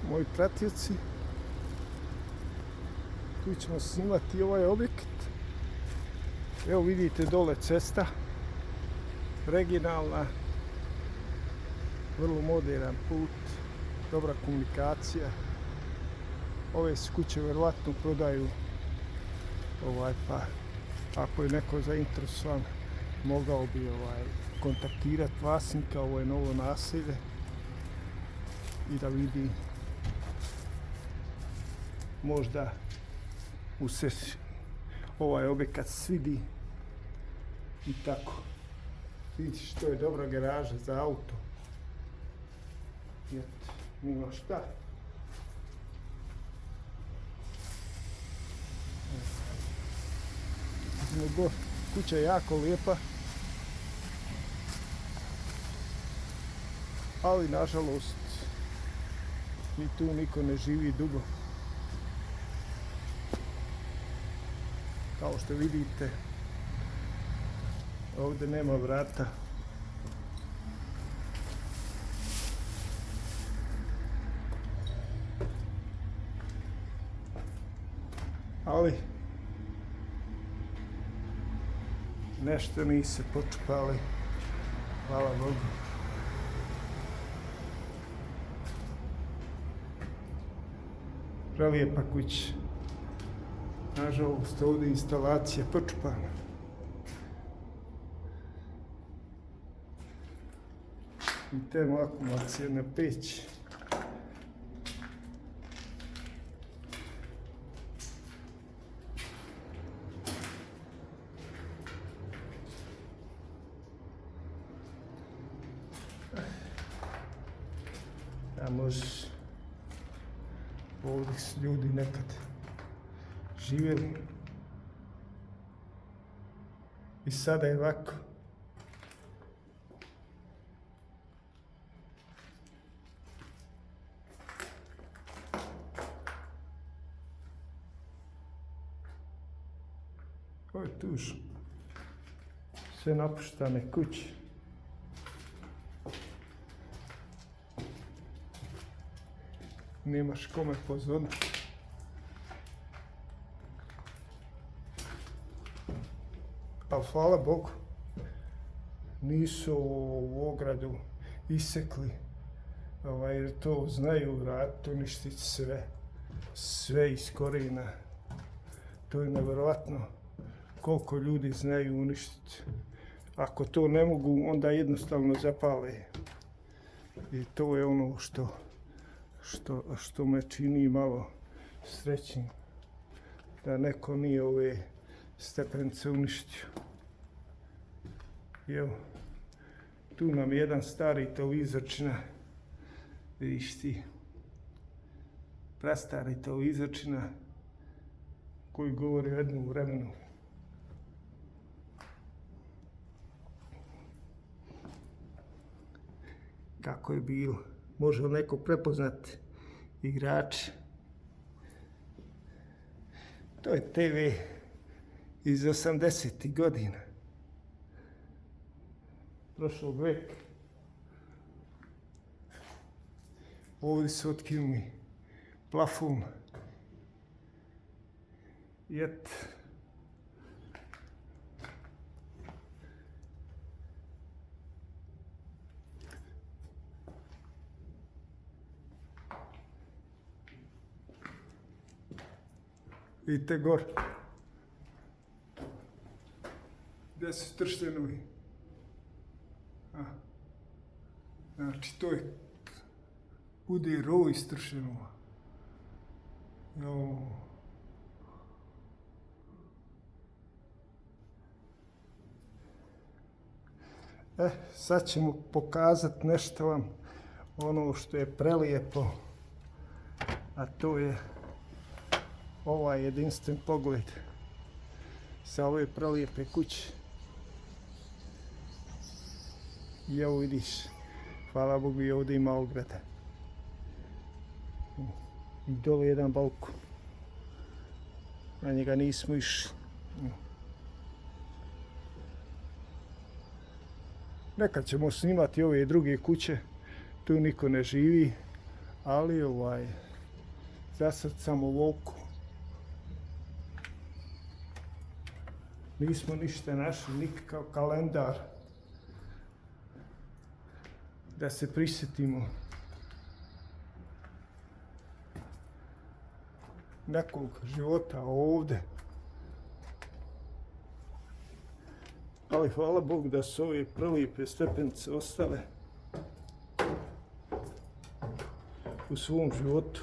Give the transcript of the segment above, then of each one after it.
moji pratioci. Tu ćemo snimati ovaj objekat. Evo vidite dole cesta, regionalna, vrlo moderan put, dobra komunikacija. Ove kuće vjerovatno prodaju, pa ako je neko zainteresovan mogao bi kontaktirati vlasnika, ovo je novo naselje, i da vidi možda mu se ovaj objekat svidi i tako. Vidiš, to je dobra garaža za auto. Nima šta. Kuća je jako lijepa, ali nažalost ni tu niko ne živi dugo. Kao što vidite, ovdje nema vrata. Ali nešto nisu počupali, hvala Bogu. Prelijepa kuća. Nažalost, ovdje instalacija počupana. I termoakumulacijna peć. Možeš, ovdje su ljudi nekad živjeli i sada je ovako. Ovo je tužno. Sve napuštane kuće. Nemaš kome pozvati. Ali hvala Bogu, nisu u ogradu isekli, jer to znaju vratiti, uništiti sve iz korijena. To je nevjerojatno koliko ljudi znaju uništiti. Ako to ne mogu, onda jednostavno zapale. I to je ono što me čini malo srećnim, da neko nije ove stepenice uništio. I evo, tu nam je jedan stari televizorčina, vidiš ti, prastari televizorčina koji govori o jednom vremenu. Kako je bilo, može neko prepoznati igrače. To je TV iz 80. godina prošlog veka. Ovdje su otkinuli plafon. Vidite gore. Gdje su trštenovi? Znači, to je bude rov iz trštenova. Sad ćemo pokazati nešto vam, ono što je prelijepo, a to je ovaj jedinstven pogled sa ove prelijepe kuće. I evo vidiš, hvala Bogu, i ovdje ima ograda. I dole jedan balkon. Na njega nismo išli. Nekad ćemo snimati ove druge kuće. Tu niko ne živi, ali za sad samo ovoliko. Nismo ništa našli, nikakav kalendar da se prisjetimo nekog života ovdje. Ali hvala Bogu da su ove prelijepe stepenice ostale u svom životu.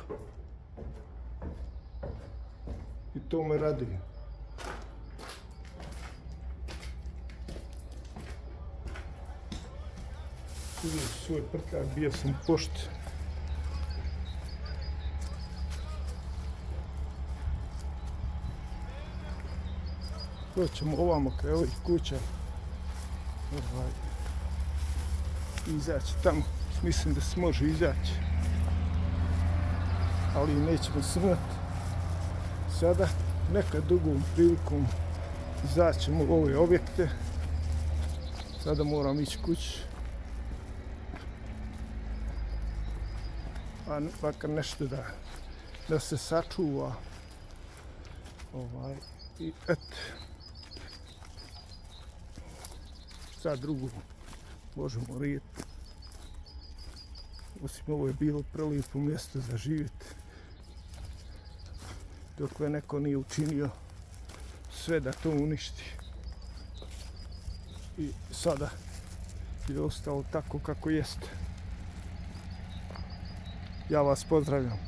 I to me raduje. Uzeo svoj prkar, bio sam u pošti. Doćemo ovamo kraj ovih kuća. Izaći tamo, mislim da se može izaći. Ali nećemo srnati. Sada, nekad drugom prilikom, izaćemo u ove objekte. Sada moram ići kući. A makar nešto da se sačuva. I eto. Šta drugo možemo rijeti. Osim ovo je bilo prelijepo mjesto za živjeti. Dokle neko nije učinio sve da to uništi. I sada je ostalo tako kako jeste. Ja vas pozdravljam.